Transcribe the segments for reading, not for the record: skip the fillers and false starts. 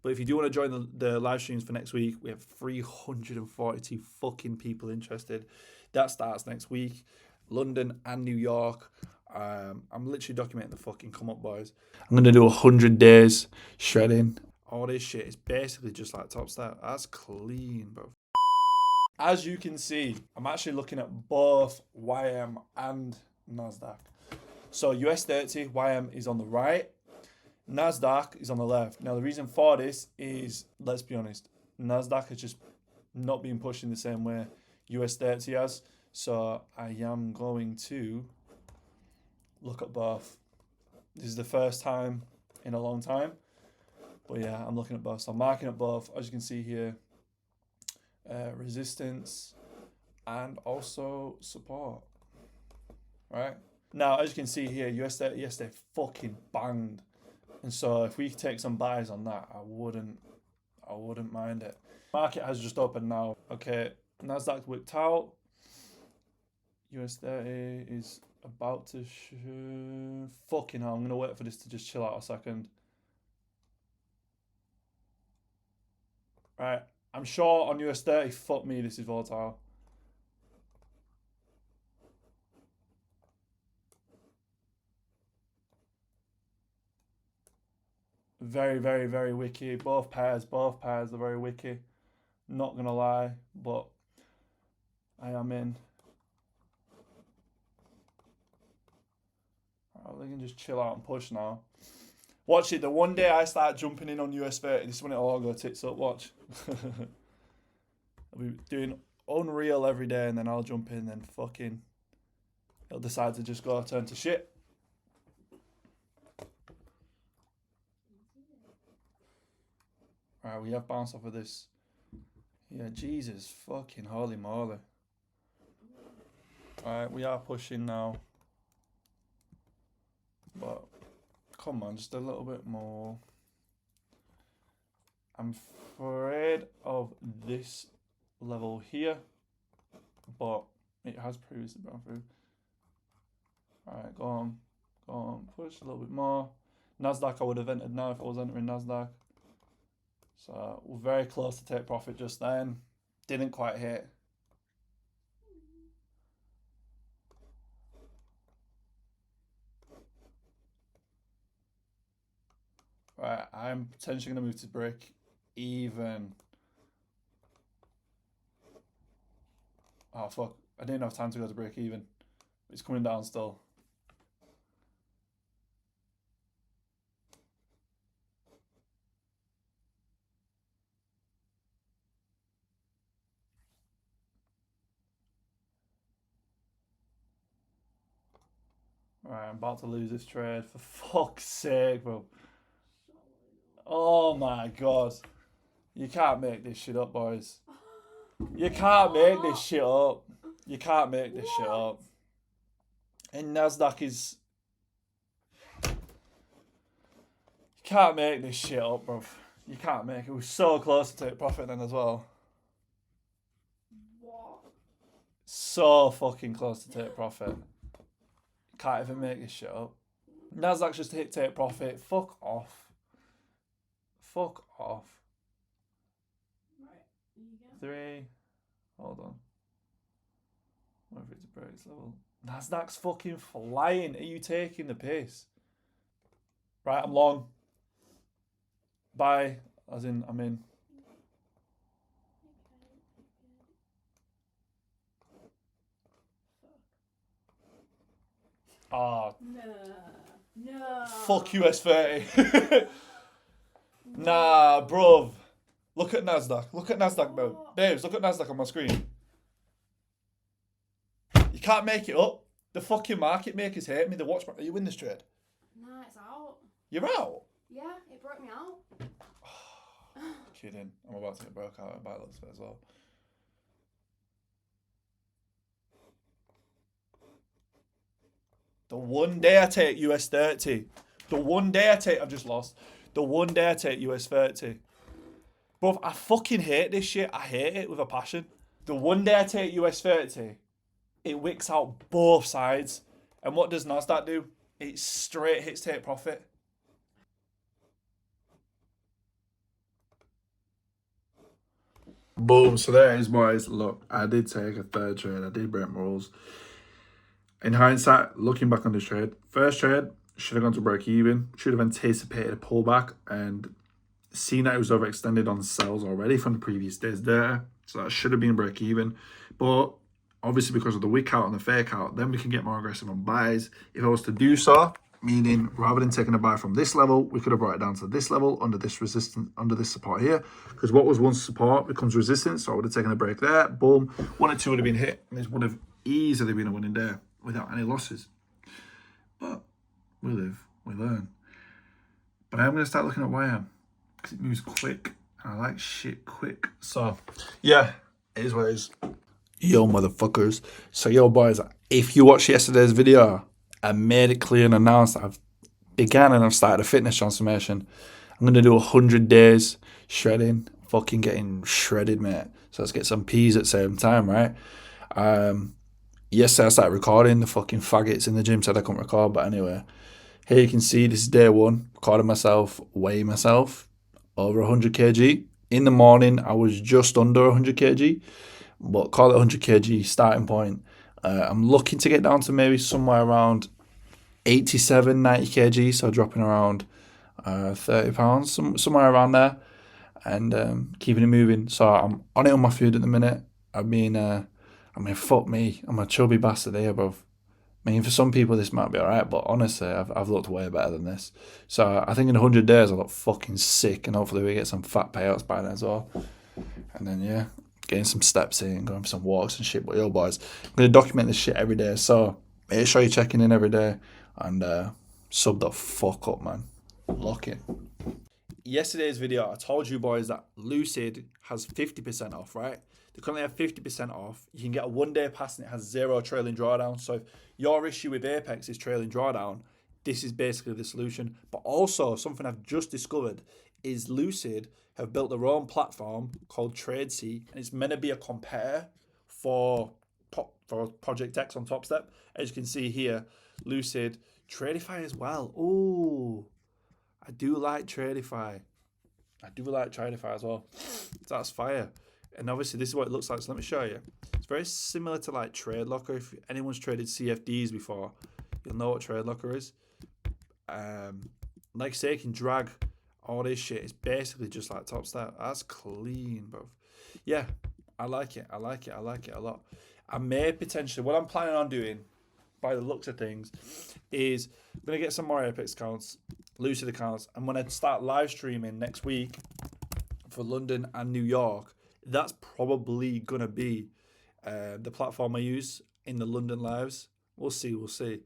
But if you do want to join the live streams for next week, we have 342 fucking people interested. That starts next week. London and New York. I'm literally documenting the fucking come up, boys. I'm going to do 100 days shredding. All this shit is basically just like Topstep. That's clean, bro. As you can see, I'm actually looking at both YM and NASDAQ. So US30, YM is on the right. NASDAQ is on the left. Now, the reason for this is, let's be honest, NASDAQ has just not been pushed in the same way US30 has. So I am going to look at both. This is the first time in a long time. But yeah, I'm looking at both. So I'm marking at both. As you can see here, resistance and also support. Right? Now, as you can see here, US30 yesterday fucking banged. And so if we take some buys on that, I wouldn't mind it. Market has just opened now. Okay, NASDAQ wicked out. US30 is about to fucking hell, I'm gonna wait for this to just chill out a second. Right, I'm short on US30. Fuck me, this is volatile. Very, very, very wicky. Both pairs are very wicky. Not gonna lie, but I am in. Right, we can just chill out and push now. Watch it. The one day I start jumping in on US30, this is when it'll all go tits up. Watch. I'll be doing unreal every day, and then I'll jump in, and fucking it'll decide to just go turn to shit. Right, we have bounced off of this. Yeah, Jesus fucking holy moly. Alright, we are pushing now. But come on, just a little bit more. I'm afraid of this level here, but it has previously gone through. Alright, go on, push a little bit more. NASDAQ I would have entered now if I was entering NASDAQ. So we're very close to take profit just then. Didn't quite hit. Right, I'm potentially going to move to break even. Oh, fuck. I didn't have time to go to break even. It's coming down still. Alright, I'm about to lose this trade. For fuck's sake, bro. Oh my god. You can't make this shit up, boys. You can't make this shit up. You can't make this shit up. And NASDAQ is... You can't make this shit up, bro. You can't make it. We're so close to take profit then as well. What? So fucking close to take profit. Can't even make this shit up. NASDAQ just hit take profit. Fuck off. Fuck off. Right, you go. 3. Hold on. Wait for it to break this level. NASDAQ's fucking flying. Are you taking the piss? Right, I'm long. Bye. As in, I'm in. Ah, No. fuck US30. Nah, bruv. Look at NASDAQ. Look at NASDAQ, bro. Babes, look at NASDAQ on my screen. You can't make it up. The fucking market makers hate me. They watch my... Are you in this trade? Nah, it's out. You're out? Yeah, it broke me out. Kidding. I'm about to get Breakout by looks of it as well. The one day I take US30. The one day I take... I've just lost. The one day I take US30. Bro, I fucking hate this shit. I hate it with a passion. The one day I take US30, it wicks out both sides. And what does NASDAQ do? It straight hits take profit. Boom. So there it is, boys. Look, I did take a third trade. I did break my rules. In hindsight, looking back on this trade, first trade should have gone to break even. Should have anticipated a pullback and seen that it was overextended on sells already from the previous days there. So that should have been break even. But obviously, because of the wick out and the fake out, then we can get more aggressive on buys. If I was to do so, meaning rather than taking a buy from this level, we could have brought it down to this level under this resistance, under this support here. Because what was once support becomes resistance. So I would have taken a break there. Boom. 1 and 2 would have been hit. And this would have easily been a winning day without any losses. But we live, we learn. But I'm going to start looking at YM because it moves quick. And I like shit quick. So, yeah, it is what it is. Yo, motherfuckers. So, yo, boys, if you watched yesterday's video, I made it clear and announced that I've began and I've started a fitness transformation. I'm going to do 100 days shredding, fucking getting shredded, mate. So let's get some peas at the same time, right? Yesterday I started recording. The fucking faggots in the gym said I couldn't record, but anyway. Here you can see this is day one. Recording myself, weighing myself, over 100 kg. In the morning, I was just under 100 kg, but call it 100 kg starting point. I'm looking to get down to maybe somewhere around 87, 90 kg, so dropping around 30 pounds, somewhere around there, and keeping it moving. So I'm on it on my food at the minute. I mean, fuck me, I'm a chubby bastard here, bruv. I mean, for some people this might be alright, but honestly, I've looked way better than this. So I think in 100 days I look fucking sick, and hopefully we get some fat payouts by then as well. And then yeah, getting some steps in, going for some walks and shit. But yo, boys, I'm gonna document this shit every day. So make sure you're checking in every day and sub the fuck up, man. Lock in. Yesterday's video, I told you boys that Lucid has 50% off, right? They currently have 50% off. You can get a 1 day pass and it has 0 trailing drawdown. So if your issue with Apex is trailing drawdown, this is basically the solution. But also, something I've just discovered is Lucid have built their own platform called TradeSea, and it's meant to be a compare for Project X on Topstep. As you can see here, Lucid, Tradify as well. Ooh, I do like Tradify. I do like Tradify as well. That's fire. And obviously this is what it looks like. So let me show you. It's very similar to like TradeLocker. If anyone's traded CFDs before, you'll know what TradeLocker is. Like I say, you can drag all this shit. It's basically just like Topstep. That's clean, bro. Yeah, I like it. I like it. I like it a lot. I may potentially, what I'm planning on doing, by the looks of things, is I'm going to get some more Apex accounts, Lucid accounts, and when I start live streaming next week for London and New York, that's probably going to be the platform I use in the London lives. We'll see, we'll see.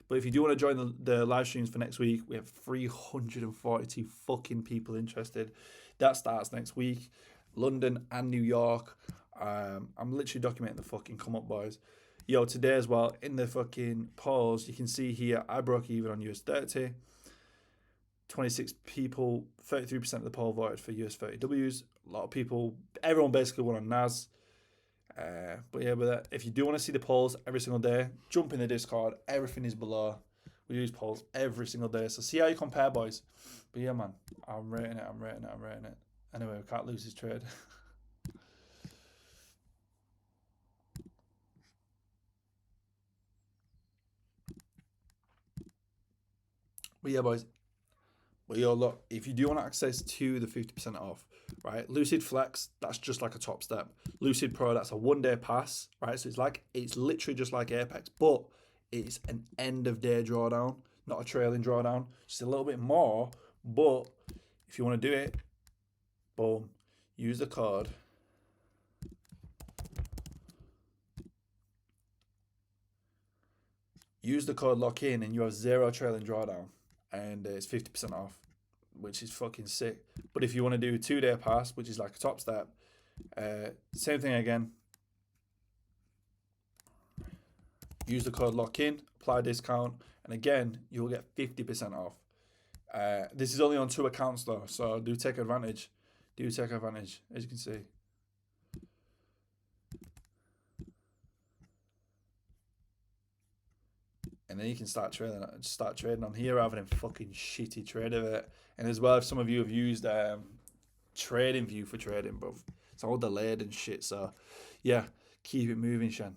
But if you do want to join the live streams for next week, we have 342 fucking people interested. That starts next week. London and New York. I'm literally documenting the fucking come up, boys. Yo, today as well, in the fucking polls, you can see here, I broke even on US30. 26 people, 33% of the poll voted for US30Ws. A lot of people, everyone basically won on NAS. But yeah, if you do want to see the polls every single day, jump in the Discord. Everything is below. We use polls every single day. So see how you compare, boys. But yeah, man, I'm rating it. Anyway, we can't lose this trade. But yeah, boys. But yo, look, if you do want access to the 50% off, right? Lucid Flex, that's just like a top step. Lucid Pro, that's a 1 day pass, right? So it's literally just like Apex, but it's an end of day drawdown, not a trailing drawdown. Just a little bit more, but if you want to do it, boom, use the code. Use the code lock in and you have 0 trailing drawdown, and it's 50% off, which is fucking sick. But if you want to do a 2 day pass, which is like a top step, same thing again. Use the code lock in, apply discount, and again, you'll get 50% off. This is only on 2 accounts though, so do take advantage. As you can see. And then you can start trading on here rather than fucking shitty trade of it. And as well, if some of you have used trading view for trading, bro. It's all delayed and shit. So, yeah, keep it moving, Shan.